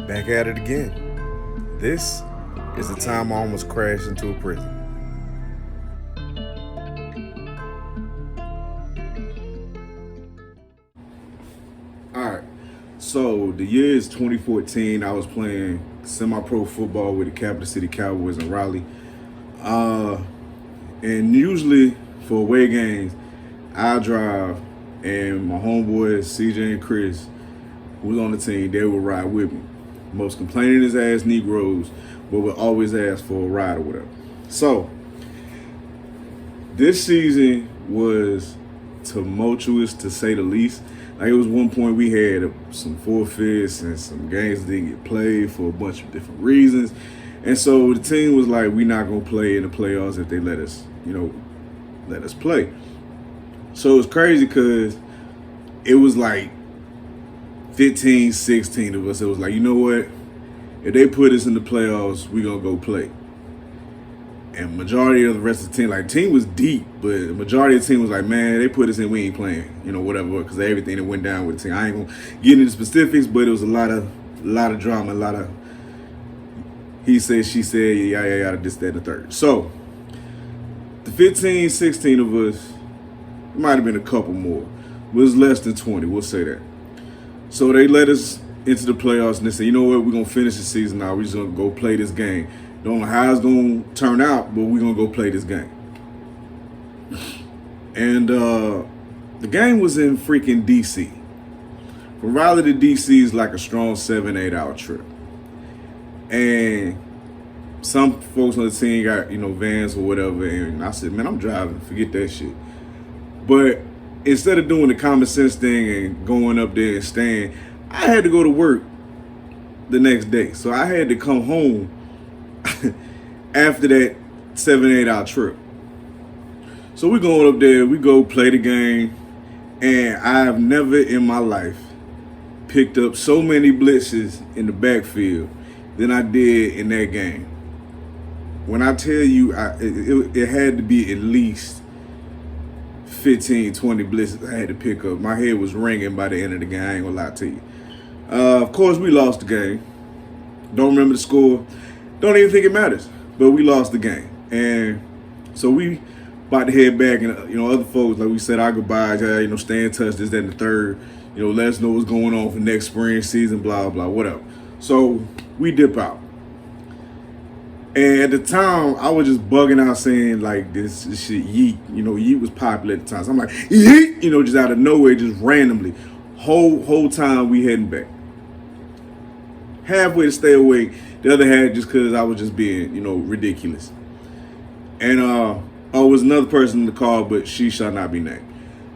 Back at it again. This is the time I almost crashed into a prison. Alright, so the year is 2014. I was playing semi-pro football with the Capital City Cowboys in Raleigh. And usually for away games, I drive and my homeboys, CJ and Chris, who was on the team, they would ride with me. Most complaining as ass Negroes, but would always ask for a ride or whatever. So, this season was tumultuous to say the least. Like, it was one point we had some forfeits and some games that didn't get played for a bunch of different reasons. And so the team was like, we're not going to play in the playoffs if they let us, let us play. So it was crazy because it was like 15, 16 of us. It was like, you know what? If they put us in the playoffs, we're going to go play. And majority of the rest of the team, like, team was deep, but the majority of the team was like, man, they put us in, we ain't playing, whatever, because of everything that went down with the team. I ain't going to get into specifics, but it was a lot of drama, a lot of he said, she said, yada, this, that, and the third. So, the 15, 16 of us, it might have been a couple more, but it was less than 20, we'll say that. So they let us into the playoffs, and they said, you know what, we're going to finish the season now. We're just going to go play this game. Don't know how it's going to turn out, but we're going to go play this game. And the game was in freaking D.C. From Raleigh to D.C. is like a strong 7-8 hour trip. And some folks on the team got, vans or whatever. And I said, man, I'm driving. Forget that shit. But instead of doing the common sense thing and going up there and staying, I had to go to work the next day. So I had to come home after that 7-8 hour trip. So we going up there, we go play the game, and I've never in my life picked up so many blitzes in the backfield than I did in that game. When I tell you, it had to be at least 15, 20 blitzes I had to pick up. My head was ringing by the end of the game, I ain't gonna lie to you. Of course, we lost the game. Don't remember the score. Don't even think it matters. But we lost the game. And so we about to head back, and other folks, like we said our goodbyes, stay in touch, this, that, and the third. Let us know what's going on for next spring season, blah, blah, whatever. So we dip out. And at the time, I was just bugging out saying, like, this shit, yeet. Yeet was popular at the time. So I'm like, yeet, just out of nowhere, just randomly. Whole time we heading back. Halfway to stay awake, the other half just because I was just being, ridiculous. And was another person in the car, but she shall not be named.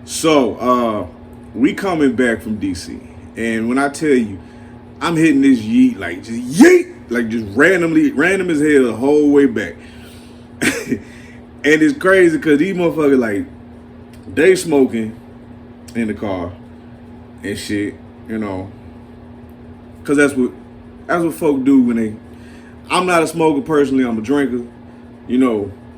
So we coming back from DC, and when I tell you, I'm hitting this yeet, like just yeet, like just random as hell the whole way back. And it's crazy because these motherfuckers, like, they smoking in the car and shit, because that's what folk do when they. I'm not a smoker personally. I'm a drinker,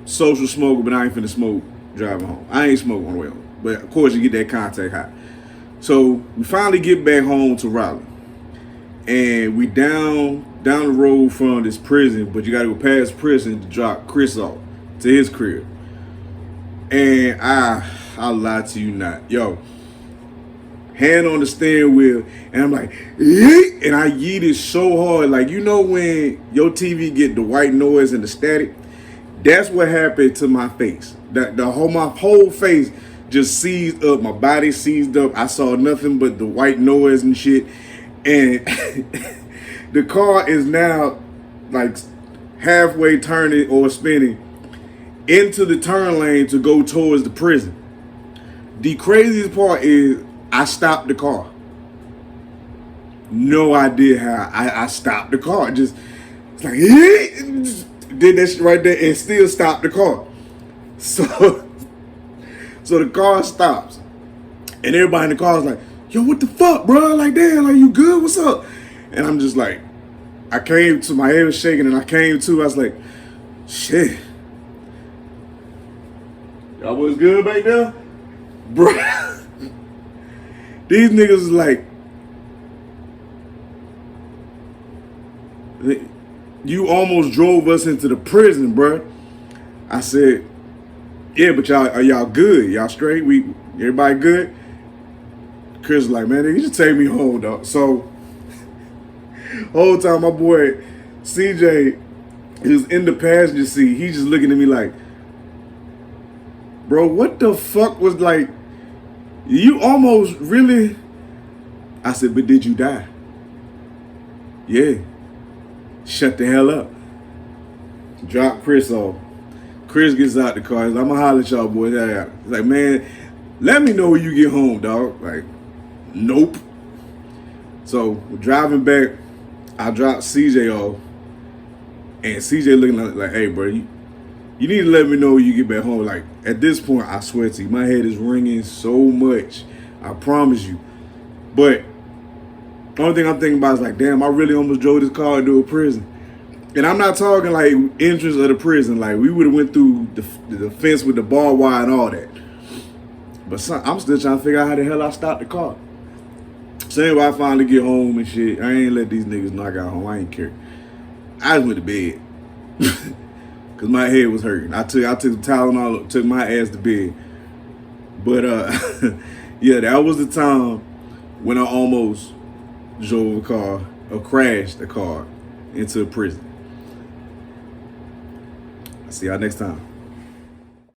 social smoker, but I ain't finna smoke driving home. I ain't smoking on the way home, but of course you get that contact high. So we finally get back home to Raleigh, and we down the road from this prison, but you got to go past prison to drop Chris off to his crib. And I lie to you not, hand on the steering wheel, and I'm like, yeet, and I yeeted so hard, like, when your TV get the white noise and the static, that's what happened to my face. My whole face just seized up, my body seized up. I saw nothing but the white noise and shit, and the car is now like halfway turning or spinning into the turn lane to go towards the prison. The craziest part is I stopped the car. No idea how I stopped the car. It's like, did that shit right there and still stopped the car. So the car stops. And everybody in the car is like, yo, what the fuck, bro? Like, damn, like, you good? What's up? And I'm just like, I came to, my head was shaking, and I came to, I was like, shit. Y'all was good back there? Bro. These niggas is like, You almost drove us into the prison, bruh. I said, yeah, but y'all, are y'all good? Y'all straight? Everybody good? Chris was like, man, you just take me home, dog. So, whole time my boy CJ, he was in the passenger seat. He just looking at me like, bro, what the fuck was like, you almost really? I said, but did you die? Yeah. Shut the hell up. Drop Chris off. Chris gets out the car. He's like, I'm gonna holler at y'all boys. He's like, man, let me know when you get home, dog. Like, nope. So driving back, I dropped CJ off, and CJ looking like, hey, bro, you need to let me know when you get back home. Like, at this point, I swear to you, my head is ringing so much. I promise you. But the only thing I'm thinking about is like, damn, I really almost drove this car into a prison. And I'm not talking like entrance of the prison. Like, we would have went through the fence with the barbed wire and all that. But I'm still trying to figure out how the hell I stopped the car. So anyway, I finally get home and shit. I ain't let these niggas know I got home. I ain't care. I just went to bed. Because my head was hurting. I took the Tylenol, took my ass to bed. But, yeah, that was the time when I almost drove a car, or crashed a car into a prison. I'll see y'all next time.